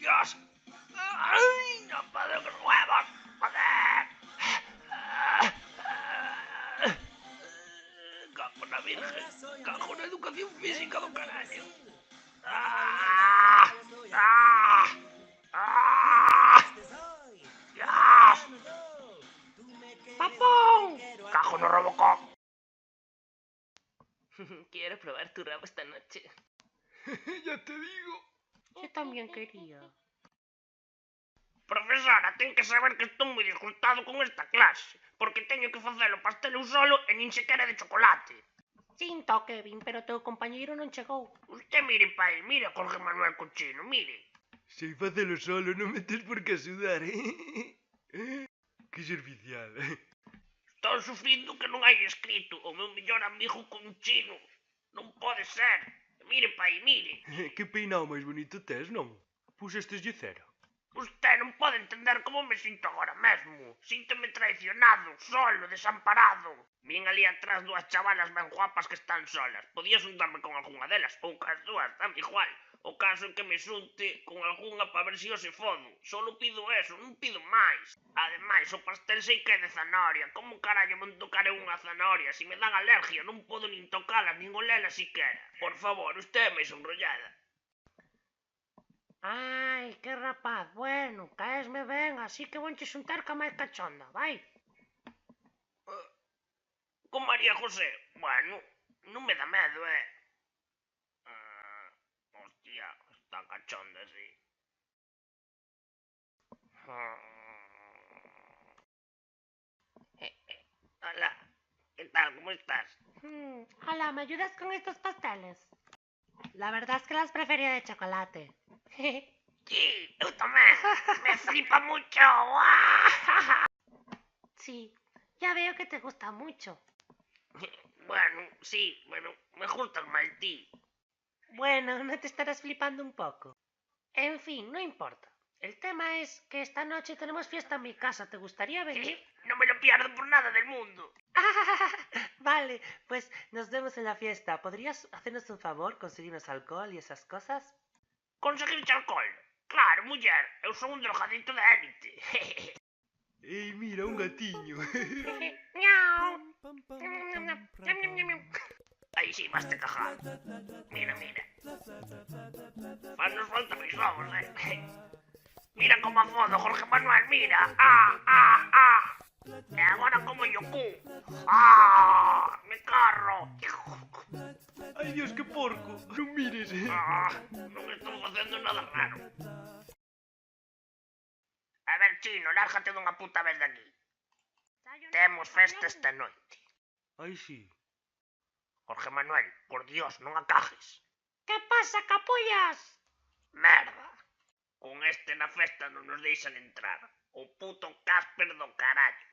Dios. ¡Ay! ¡No puedo con los huevos! ¡Joder! Cago na virgen. Cago na educación física do carallo. ¡Ah! ¡Ah! ¡Ah! ¡Dios! ¡Papón! ¡Cago no Robocop! Quiero probar tu rabo esta noche. Ya te digo. Yo también quería. Profesora, ten que saber que estou moi disgustado con esta clase, porque teño que facer o pastel eu solo e nin sequera de chocolate. Sinto, Kevin, pero teu compañeiro non chegou. Usted mire pa aí, mire a Jorge Manuel Cochino, mire. Sei facelo solo, non me tes por que axudar, Que servicial. Estou sufrindo que non hai escrito o meu mellor amigo Conchino. Non pode ser. Mire pa aí, mire. Que peinado máis bonito tes, non? Puxesteslle cera. Usted non pode entender como me sinto agora mesmo. Síntome traicionado, solo, desamparado. Vin ali atrás dúas chavalas ben guapas que están solas. Podía xuntarme con algunha delas, ou cas dúas, dame igual. O caso é que me xunte con algunha pa ver se se fodo. Solo pido eso, non pido máis. Ademais, o pastel sei que é de zanahoria. Como carallo vou tocar unha zanahoria? Se me dan alergia, non podo nin tocala, nin olela siquera. Por favor, usted é máis enrollada. Ai, que rapaz, bueno, caesme ben, así que vonche xuntar ca máis cachonda, vai. Con María José, bueno, non me dá medo, Hostia, está cachonda, sí. Hola, ¿qué tal? ¿Cómo estás? Hola, ¿me ayudas con estos pasteles? La verdad es que las prefería de chocolate. Sí, yo también. Me flipa mucho. Sí, ya veo que te gusta mucho. Bueno, sí, bueno, me gusta el Maltí. Bueno, ¿no te estarás flipando un poco? En fin, no importa. El tema es que esta noche tenemos fiesta en mi casa. ¿Te gustaría venir? Sí, no me lo pierdo por nada del mundo. Vale, pues nos vemos en la fiesta. ¿Podrías hacernos un favor, conseguirnos alcohol y esas cosas? Conseguirte alcohol? Claro, muller, eu son un drogadito de élite. Ei, mira, un gatiño. Aí sí, vas te cajar. Mira, mira. Fanos falta mis ojos, Mira como afodo, Jorge Manuel, mira. E agora como Yoku. Me carro. Ai, Dios, que porco. Non mires. Non estou facendo nada raro. A ver, Chino, lárgate dunha puta vez de aquí. Temos festa esta noite. Ai, sí. Jorge Manuel, por Dios, non acajes. ¿Qué pasa, capullas? Merda. Con este na festa non nos deixan entrar. O puto Casper do carallo.